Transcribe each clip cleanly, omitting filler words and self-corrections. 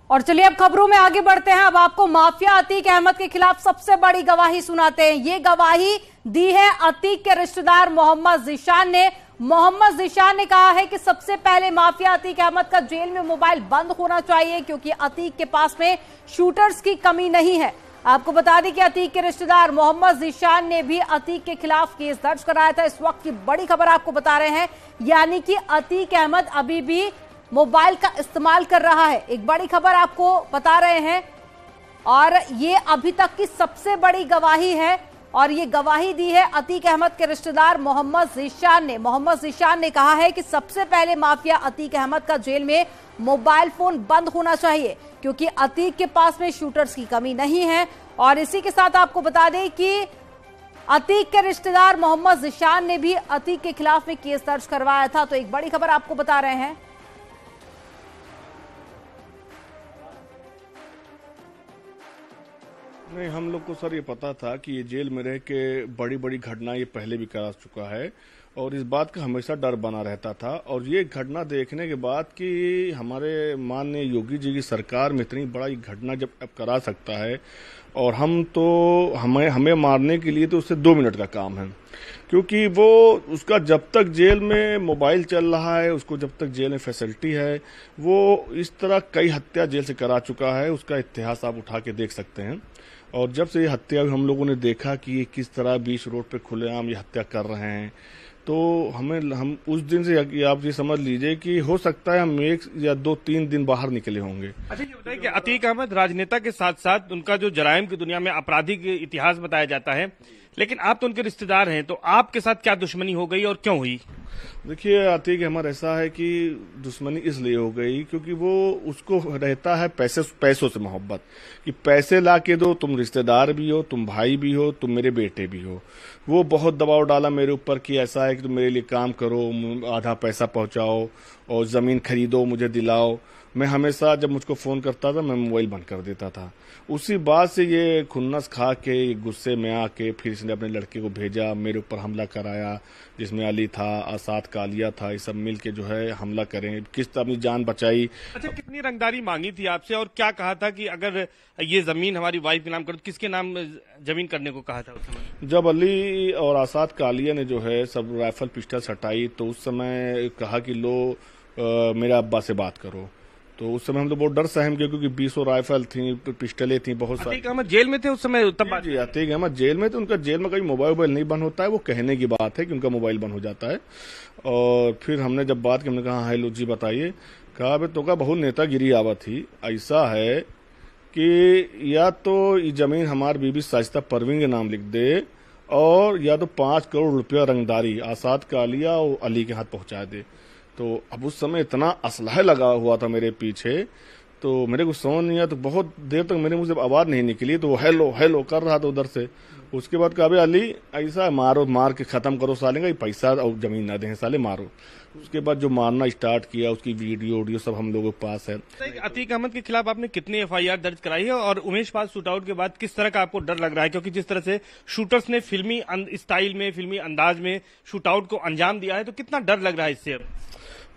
और चलिए अब खबरों में आगे बढ़ते हैं। अब आपको माफिया अतीक अहमद के खिलाफ सबसे बड़ी गवाही सुनाते हैं। ये गवाही दी है अतीक के रिश्तेदार मोहम्मद ज़ीशान ने। मोहम्मद ज़ीशान ने कहा है कि सबसे पहले माफिया अतीक अहमद का जेल में मोबाइल बंद होना चाहिए, क्योंकि अतीक के पास में शूटर्स की कमी नहीं है। आपको बता दें कि अतीक के रिश्तेदार मोहम्मद ज़ीशान ने भी अतीक के खिलाफ केस दर्ज कराया था। इस वक्त की बड़ी खबर आपको बता रहे हैं, यानी कि अतीक अहमद अभी भी मोबाइल का इस्तेमाल कर रहा है। एक बड़ी खबर आपको बता रहे हैं और ये अभी तक की सबसे बड़ी गवाही है, और ये गवाही दी है अतीक अहमद के रिश्तेदार मोहम्मद ज़ीशान ने। मोहम्मद ज़ीशान ने कहा है कि सबसे पहले माफिया अतीक अहमद का जेल में मोबाइल फोन बंद होना चाहिए, क्योंकि अतीक के पास में शूटर्स की कमी नहीं है। और इसी के साथ आपको बता दें कि अतीक के रिश्तेदार मोहम्मद ज़ीशान ने भी अतीक के खिलाफ में केस दर्ज करवाया था। तो एक बड़ी खबर आपको बता रहे हैं। नहीं, हम लोग को सर ये पता था कि ये जेल में रह के बड़ी बड़ी घटना ये पहले भी करा चुका है, और इस बात का हमेशा डर बना रहता था। और ये घटना देखने के बाद कि हमारे माननीय योगी जी की सरकार में इतनी बड़ा घटना जब अब करा सकता है, और हम तो हमें मारने के लिए तो उससे 2 मिनट का काम है, क्योंकि वो उसका जब तक जेल में मोबाइल चल रहा है, उसको जब तक जेल में फैसिलिटी है, वो इस तरह कई हत्या जेल से करा चुका है। उसका इतिहास आप उठा के देख सकते हैं। और जब से ये हत्या हम लोगों ने देखा कि ये किस तरह बीच रोड पे खुलेआम ये हत्या कर रहे हैं, तो हम उस दिन से आप ये समझ लीजिए कि हो सकता है हम 1 या 2-3 दिन बाहर निकले होंगे। अच्छा, ये बताइए कि अतीक अहमद राजनेता के साथ साथ उनका जो जराइम की दुनिया में आपराधिक इतिहास बताया जाता है, लेकिन आप तो उनके रिश्तेदार हैं, तो आपके साथ क्या दुश्मनी हो गई और क्यों हुई? देखिए, अतीक अहमद ऐसा है कि दुश्मनी इसलिए हो गई क्योंकि वो उसको रहता है पैसों से मोहब्बत, कि पैसे ला के दो, तुम रिश्तेदार भी हो, तुम भाई भी हो, तुम मेरे बेटे भी हो। वो बहुत दबाव डाला मेरे ऊपर कि ऐसा है कि तुम मेरे लिए काम करो, आधा पैसा पहुंचाओ और जमीन खरीदो, मुझे दिलाओ। मैं हमेशा जब मुझको फोन करता था मैं मोबाइल बंद कर देता था। उसी बात से ये खुन्नस खा के गुस्से में आके फिर इसने अपने लड़के को भेजा, मेरे ऊपर हमला कराया, जिसमें अली था, आसाद कालिया था, ये सब मिल के जो है हमला करें, किस तरह अपनी जान बचाई। अच्छा, कितनी रंगदारी मांगी थी आपसे और क्या कहा था कि अगर ये जमीन हमारी वाइफ के नाम कर, किसके नाम जमीन करने को कहा था उस समय? जब अली और आसाद कालिया ने जो है सब राइफल पिस्टल हटाई, तो उस समय कहा कि लो मेरे अब्बा से बात करो। तो उस समय हम तो बहुत डर सहम गए, क्योंकि 20 राइफल थी, पिस्टलें थी, बहुत सारी। अतीक अहमद जेल में थे उस समय तब? जी, अतीक अहमद जेल में थे। उनका जेल में कभी मोबाइल नहीं बंद होता है, वो कहने की बात है कि उनका मोबाइल बंद हो जाता है। और फिर हमने जब बात की, हमने कहा हेलो जी बताइए, कहा बे तो का बहुत नेतागिरी आवत थी। ऐसा है कि या तो ये जमीन हमारी बीबी साजिदा परवीन के नाम लिख दे, और या तो 5 करोड़ रुपया रंगदारी आसाद कालिया और अली के हाथ पहुंचा दे। तो अब उस समय इतना असलहा लगा हुआ था मेरे पीछे, तो मेरे को समझ नहीं आया। तो बहुत देर तक मेरे मुंह से आवाज नहीं निकली, तो वो हेलो हेलो कर रहा था उधर से। उसके बाद कहा अली ऐसा मारो, मार के खत्म करो साले का, पैसा और जमीन ना दें साले, मारो। उसके बाद जो मारना स्टार्ट किया, उसकी वीडियो सब हम लोगों के पास है। अतीक अहमद के खिलाफ आपने कितनी FIR दर्ज कराई है, और उमेश पाल शूटआउट के बाद किस तरह का आपको डर लग रहा है? क्योंकि जिस तरह से शूटर्स ने फिल्मी स्टाइल में, फिल्मी अंदाज में शूटआउट को अंजाम दिया है, तो कितना डर लग रहा है इससे?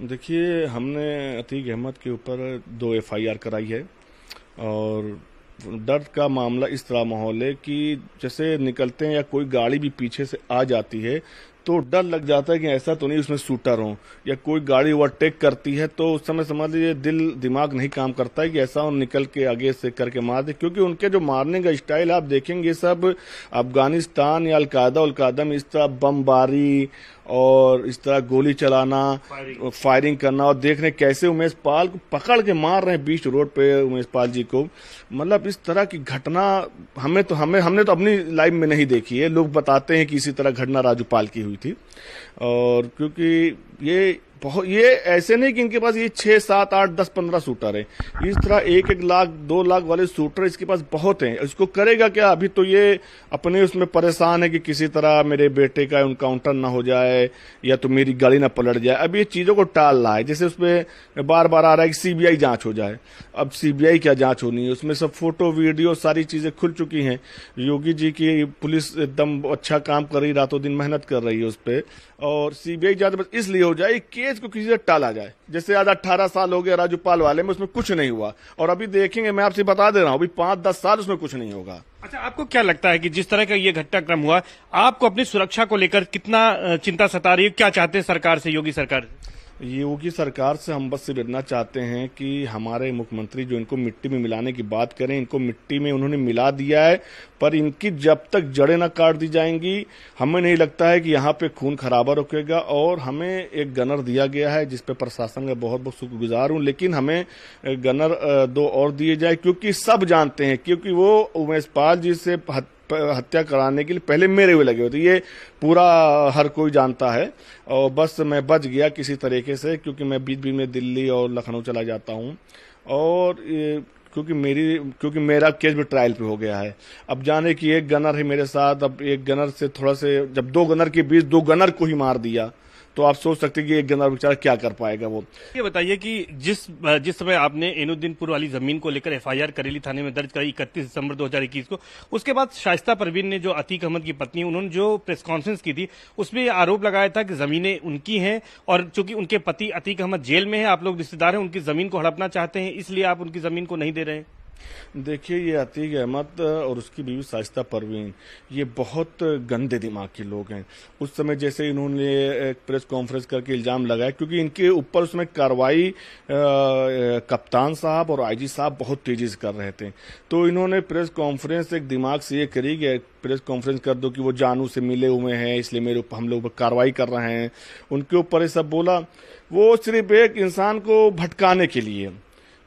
देखिए, हमने अतीक अहमद के ऊपर 2 FIR कराई है, और डर का मामला इस तरह माहौल है कि जैसे निकलते हैं या कोई गाड़ी भी पीछे से आ जाती है तो डर लग जाता है कि ऐसा तो नहीं उसमें शूटर हो, या कोई गाड़ी ओवरटेक करती है तो उस समय समझ लीजिए दिमाग नहीं काम करता है कि ऐसा निकल के आगे से करके मार दे। क्योंकि उनके जो मारने का स्टाइल आप देखेंगे सब अफगानिस्तान या अलकायदा में इस तरह बमबारी और इस तरह गोली चलाना, फायरिंग करना, और देख रहे कैसे उमेश पाल को पकड़ के मार रहे हैं बीच रोड पे, उमेश पाल जी को। मतलब इस तरह की घटना हमने तो अपनी लाइफ में नहीं देखी है। लोग बताते हैं कि इसी तरह घटना राजू पाल की हुई थी। और क्योंकि ये ऐसे नहीं कि इनके पास ये 6, 7, 8, 10, 15 शूटर है, इस तरह 1-1 लाख 2 लाख वाले शूटर इसके पास बहुत हैं। इसको करेगा क्या? अभी तो ये अपने उसमें परेशान है कि किसी तरह मेरे बेटे का एनकाउंटर ना हो जाए, या तो मेरी गाड़ी ना पलट जाए। अब ये चीजों को टाल रहा है, जैसे उसमें बार बार आ रहा है कि CBI जांच हो जाए। अब CBI क्या जांच होनी है? उसमें सब फोटो वीडियो सारी चीजें खुल चुकी हैं। योगी जी की पुलिस एकदम अच्छा काम कर रही, रातों दिन मेहनत कर रही है उस पर, और CBI जांच बस इसलिए हो जाए केस इसको किसी से टाला जाए। जैसे आज 18 साल हो गया राजूपाल वाले में, उसमें कुछ नहीं हुआ, और अभी देखेंगे, मैं आपसे बता दे रहा हूँ, अभी 5-10 साल उसमें कुछ नहीं होगा। अच्छा, आपको क्या लगता है कि जिस तरह का ये घटनाक्रम हुआ, आपको अपनी सुरक्षा को लेकर कितना चिंता सता रही है? क्या चाहते हैं सरकार से, योगी सरकार? योगी सरकार से हम बस सिर्फ इतना चाहते हैं कि हमारे मुख्यमंत्री जो इनको मिट्टी में मिलाने की बात करें, इनको मिट्टी में उन्होंने मिला दिया है, पर इनकी जब तक जड़ें न काट दी जाएंगी, हमें नहीं लगता है कि यहाँ पे खून खराबा रुकेगा। और हमें एक गनर दिया गया है जिस पे प्रशासन का बहुत बहुत शुक्रगुजार हूँ, लेकिन हमें गनर 2 और दिए जाए, क्योंकि सब जानते हैं, क्योंकि वो उमेश पाल जी से हत्या कराने के लिए पहले मेरे हुए लगे होते, ये पूरा हर कोई जानता है। और बस मैं बच गया किसी तरीके से, क्योंकि मैं बीच बीच में दिल्ली और लखनऊ चला जाता हूँ, और क्योंकि मेरा केस भी ट्रायल पे हो गया है। अब जाने की एक गनर है मेरे साथ, अब एक गनर से थोड़ा से, जब 2 गनर के बीच 2 गनर को ही मार दिया, तो आप सोच सकते हैं कि एक गनर बेचारा क्या कर पाएगा वो। ये बताइए कि जिस समय आपने एनुद्दीनपुर वाली जमीन को लेकर एफआईआर करेली थाने में दर्ज कराई 31 दिसंबर 2021 को, उसके बाद शाइस्ता परवीन ने, जो अतीक अहमद की पत्नी, उन्होंने जो प्रेस कॉन्फ्रेंस की थी, उसमें आरोप लगाया था कि जमीनें उनकी हैं, और चूंकि उनके पति अतीक अहमद जेल में है, आप लोग रिश्तेदार हैं, उनकी जमीन को हड़पना चाहते हैं, इसलिए आप उनकी जमीन को नहीं दे रहे हैं। देखिए, ये अतीक अहमद और उसकी बीवी शाइस्ता परवीन, ये बहुत गंदे दिमाग के लोग हैं। उस समय जैसे इन्होंने एक प्रेस कॉन्फ्रेंस करके इल्जाम लगाया, क्योंकि इनके ऊपर उसमें कार्रवाई कप्तान साहब और आईजी साहब बहुत तेजी से कर रहे थे, तो इन्होंने प्रेस कॉन्फ्रेंस एक दिमाग से ये करी कि प्रेस कॉन्फ्रेंस कर दो कि वो जानू से मिले हुए हैं, इसलिए मेरे ऊपर हम लोग कार्रवाई कर रहे हैं, उनके ऊपर ये सब बोला। वो सिर्फ एक इंसान को भटकाने के लिए।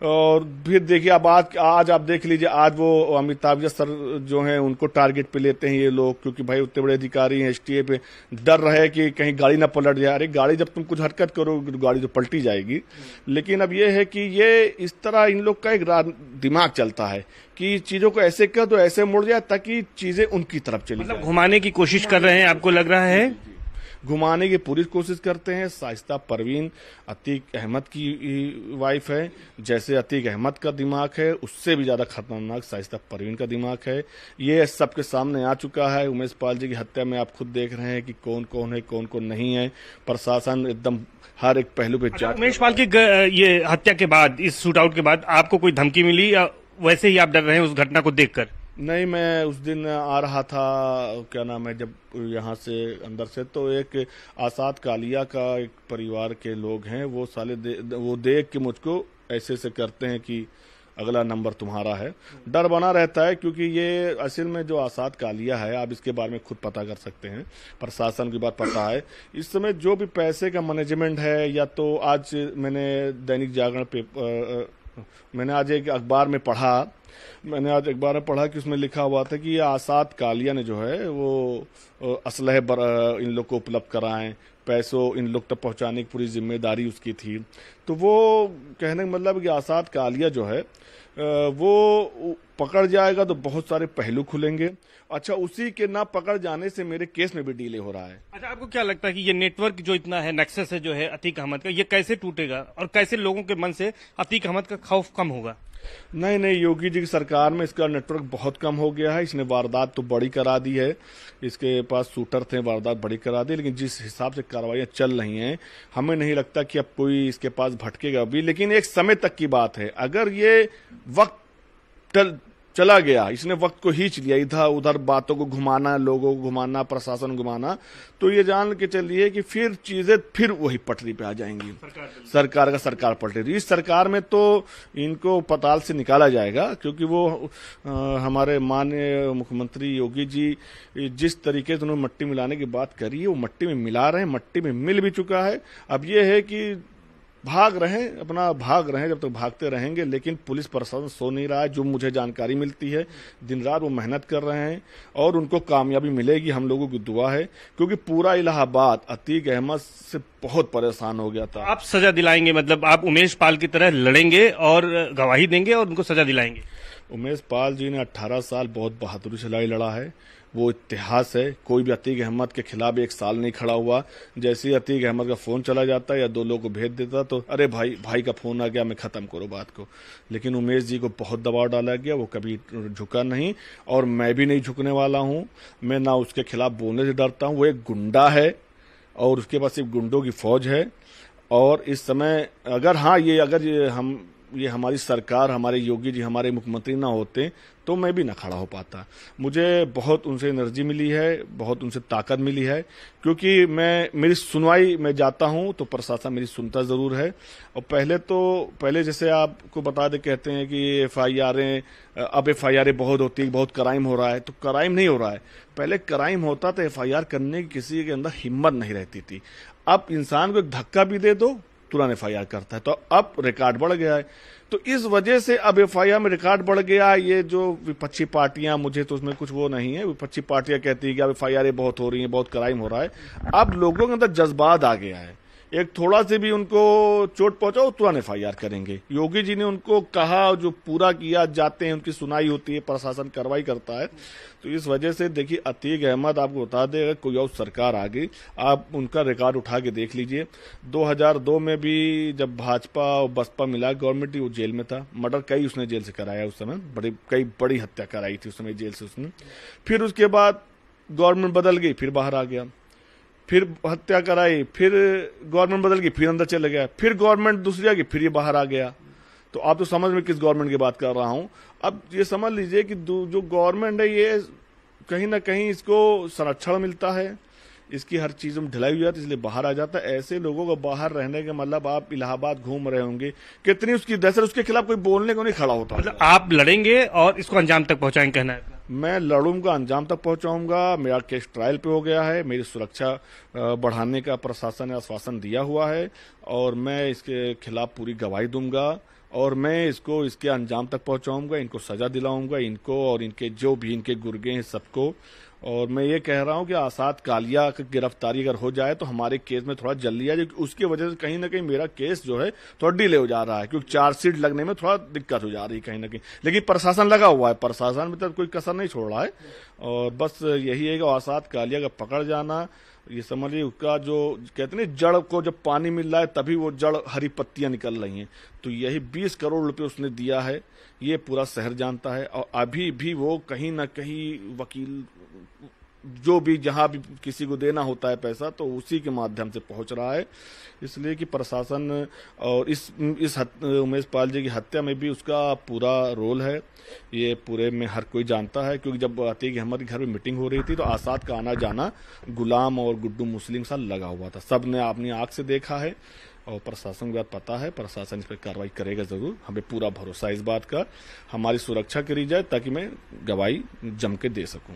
और फिर देखिए, अब आज आप देख लीजिए, आज वो अमिताभ सर जो हैं उनको टारगेट पे लेते हैं ये लोग, क्योंकि भाई उतने बड़े अधिकारी हैं, एसटीए पे डर रहे कि कहीं गाड़ी ना पलट जाए। अरे गाड़ी जब तुम कुछ हरकत करोगे तो गाड़ी तो पलटी जाएगी। लेकिन अब ये है कि ये इस तरह इन लोग का एक दिमाग चलता है कि चीजों को ऐसे कर दो, ऐसे मुड़ जाए, ताकि चीजें उनकी तरफ चली जाए। घुमाने की कोशिश कर रहे हैं, आपको लग रहा है? घुमाने की पूरी कोशिश करते हैं। शाइस्ता परवीन अतीक अहमद की वाइफ है, जैसे अतीक अहमद का दिमाग है, उससे भी ज्यादा खतरनाक शाइस्ता परवीन का दिमाग है। ये सबके सामने आ चुका है। उमेश पाल जी की हत्या में आप खुद देख रहे हैं कि कौन कौन है, कौन कौन नहीं है। प्रशासन एकदम हर एक पहलू पे जांच। उमेश पाल की ये हत्या के बाद, इस शूट आउट के बाद, आपको कोई धमकी मिली या वैसे ही आप डर रहे हैं उस घटना को देखकर? नहीं, मैं उस दिन आ रहा था, क्या नाम है, जब यहाँ से अंदर से, तो एक आसाद कालिया का एक परिवार के लोग हैं, वो साले वो देख के मुझको ऐसे से करते हैं कि अगला नंबर तुम्हारा है। डर बना रहता है, क्योंकि ये असल में जो आसाद कालिया है, आप इसके बारे में खुद पता कर सकते हैं, प्रशासन की बात पता है। इस समय जो भी पैसे का मैनेजमेंट है, या तो आज मैंने दैनिक जागरण पे मैंने आज एक अखबार में पढ़ा कि उसमें लिखा हुआ था कि ये आसाद कालिया ने जो है वो असलहे इन लोग को उपलब्ध कराएं, पैसों इन लोग तक पहुंचाने की पूरी जिम्मेदारी उसकी थी। तो वो कहने का मतलब कि आसाद कालिया जो है वो पकड़ जाएगा तो बहुत सारे पहलू खुलेंगे। अच्छा, उसी के ना पकड़ जाने से मेरे केस में भी डिले हो रहा है। अच्छा, आपको क्या लगता है कि ये नेटवर्क जो इतना है, नेक्सस है जो है अतीक अहमद का, ये कैसे टूटेगा और कैसे लोगों के मन से अतीक अहमद का खौफ कम होगा? नहीं, योगी जी की सरकार में इसका नेटवर्क बहुत कम हो गया है। इसने वारदात तो बड़ी करा दी है, इसके पास शूटर थे, वारदात बड़ी करा दी, लेकिन जिस हिसाब से कार्रवाइयां चल रही हैं, हमें नहीं लगता कि अब कोई इसके पास भटकेगा भी। लेकिन एक समय तक की बात है, अगर ये वक्त चला गया, इसने वक्त को खींच लिया, इधर उधर बातों को घुमाना, लोगों को घुमाना, प्रशासन घुमाना, तो ये जान के चलिए कि फिर चीजें फिर वही पटरी पे आ जाएंगी। सरकार पलटेगी। इस सरकार में तो इनको पताल से निकाला जाएगा, क्योंकि वो हमारे माननीय मुख्यमंत्री योगी जी जिस तरीके से उन्होंने मट्टी मिलाने की बात करी है, वो मट्टी में मिला रहे हैं, मट्टी में मिल भी चुका है। अब ये है कि भाग रहे हैं, जब तक भागते रहेंगे। लेकिन पुलिस प्रशासन सो नहीं रहा है, जो मुझे जानकारी मिलती है, दिन रात वो मेहनत कर रहे हैं और उनको कामयाबी मिलेगी, हम लोगों की दुआ है। क्योंकि पूरा इलाहाबाद अतीक अहमद से बहुत परेशान हो गया था। आप सजा दिलाएंगे, मतलब आप उमेश पाल की तरह लड़ेंगे और गवाही देंगे और उनको सजा दिलाएंगे? उमेश पाल जी ने 18 साल बहुत बहादुरी से लड़ाई लड़ा है, वो इतिहास है। कोई भी अतीक अहमद के खिलाफ 1 साल नहीं खड़ा हुआ। जैसे ही अतीक अहमद का फोन चला जाता या 2 लोगों को भेज देता तो अरे भाई का फोन आ गया, मैं खत्म करो बात को। लेकिन उमेश जी को बहुत दबाव डाला गया, वो कभी झुका नहीं और मैं भी नहीं झुकने वाला हूँ। मैं ना उसके खिलाफ बोलने से डरता हूँ। वो एक गुंडा है और उसके पास एक गुंडों की फौज है और इस समय अगर ये हमारी सरकार, हमारे योगी जी, हमारे मुख्यमंत्री ना होते तो मैं भी ना खड़ा हो पाता। मुझे बहुत उनसे एनर्जी मिली है, बहुत उनसे ताकत मिली है, क्योंकि मेरी सुनवाई में जाता हूं तो प्रशासन मेरी सुनता जरूर है। और पहले जैसे आपको बता दे, कहते हैं कि अब FIR बहुत होती है, बहुत क्राइम हो रहा है, तो क्राइम नहीं हो रहा है। पहले क्राइम होता तो FIR करने की किसी के अंदर हिम्मत नहीं रहती थी। अब इंसान को एक धक्का भी दे दो, तुरंत FIR करता है। तो अब रिकॉर्ड बढ़ गया है, तो इस वजह से अब FIR में रिकॉर्ड बढ़ गया। ये जो विपक्षी पार्टियां, मुझे तो उसमें कुछ वो नहीं है, विपक्षी पार्टियां कहती है कि अब FIR बहुत हो रही है, बहुत क्राइम हो रहा है। अब लोगों के अंदर जज्बात आ गया है, एक थोड़ा से भी उनको चोट पहुंचाओ तुरंत FIR करेंगे। योगी जी ने उनको कहा, जो पूरा किया, जाते हैं, उनकी सुनाई होती है, प्रशासन कार्रवाई करता है। तो इस वजह से देखिए, अतीक अहमद आपको बता दे, अगर कोई और सरकार आ गई, आप उनका रिकॉर्ड उठा के देख लीजिए। 2002 में भी जब भाजपा और बसपा मिला गवर्नमेंट, वो जेल में था। मर्डर कई उसने जेल से कराया उस समय, कई बड़ी हत्या कराई थी उस समय जेल से उसने। फिर उसके बाद गवर्नमेंट बदल गई, फिर बाहर आ गया, फिर हत्या कराई, फिर गवर्नमेंट बदल गई, फिर अंदर चले गया, फिर गवर्नमेंट दूसरी आ गई, फिर ये बाहर आ गया। तो आप तो समझ में किस गवर्नमेंट की बात कर रहा हूं। अब ये समझ लीजिए कि जो गवर्नमेंट है, ये कहीं ना कहीं इसको संरक्षण मिलता है, इसकी हर चीज में ढिलाई हो जाती है, इसलिए बाहर आ जाता है। ऐसे लोगों को बाहर रहने के मतलब, आप इलाहाबाद घूम रहे होंगे, कितनी उसकी दहशत, उसके खिलाफ कोई बोलने को नहीं खड़ा होता। मतलब आप लड़ेंगे और इसको अंजाम तक पहुंचाएंगे, कहना है? मैं लड़ूंगा, अंजाम तक पहुंचाऊंगा। मेरा केस ट्रायल पे हो गया है, मेरी सुरक्षा बढ़ाने का प्रशासन ने आश्वासन दिया हुआ है, और मैं इसके खिलाफ पूरी गवाही दूंगा, और मैं इसके अंजाम तक पहुंचाऊंगा, इनको सजा दिलाऊंगा, इनको और इनके जो भी इनके गुर्गे हैं सबको। और मैं ये कह रहा हूं कि आसाद कालिया की गिरफ्तारी अगर हो जाए तो हमारे केस में थोड़ा जल्दी आ जाए, उसकी वजह से कहीं ना कहीं मेरा केस जो है थोड़ा डिले हो जा रहा है, क्योंकि चार्जशीट लगने में थोड़ा दिक्कत हो जा रही है कहीं ना कहीं। लेकिन प्रशासन लगा हुआ है, प्रशासन में तो कोई कसर नहीं छोड़ रहा है। और बस यही है कि आसाद कालिया का पकड़ जाना, ये समझ लीजिए उसका जो कहते हैं जड़ को जब पानी मिल रहा है तभी वो जड़ हरी पत्तियां निकल रही हैं। तो यही 20 करोड़ रुपए उसने दिया है, ये पूरा शहर जानता है। और अभी भी वो कहीं ना कहीं वकील, जो भी जहां भी किसी को देना होता है पैसा, तो उसी के माध्यम से पहुंच रहा है। इसलिए कि प्रशासन और इस उमेश पाल जी की हत्या में भी उसका पूरा रोल है, ये पूरे में हर कोई जानता है। क्योंकि जब अतीक अहमद के घर में मीटिंग हो रही थी तो आसाद का आना जाना गुलाम और गुड्डू मुस्लिम के साथ लगा हुआ था, सब ने अपनी आंख से देखा है। और प्रशासन को बात पता है, प्रशासन इस पर कार्रवाई करेगा जरूर, हमें पूरा भरोसा इस बात का। हमारी सुरक्षा करी जाए ताकि मैं गवाही जम के दे सकूं।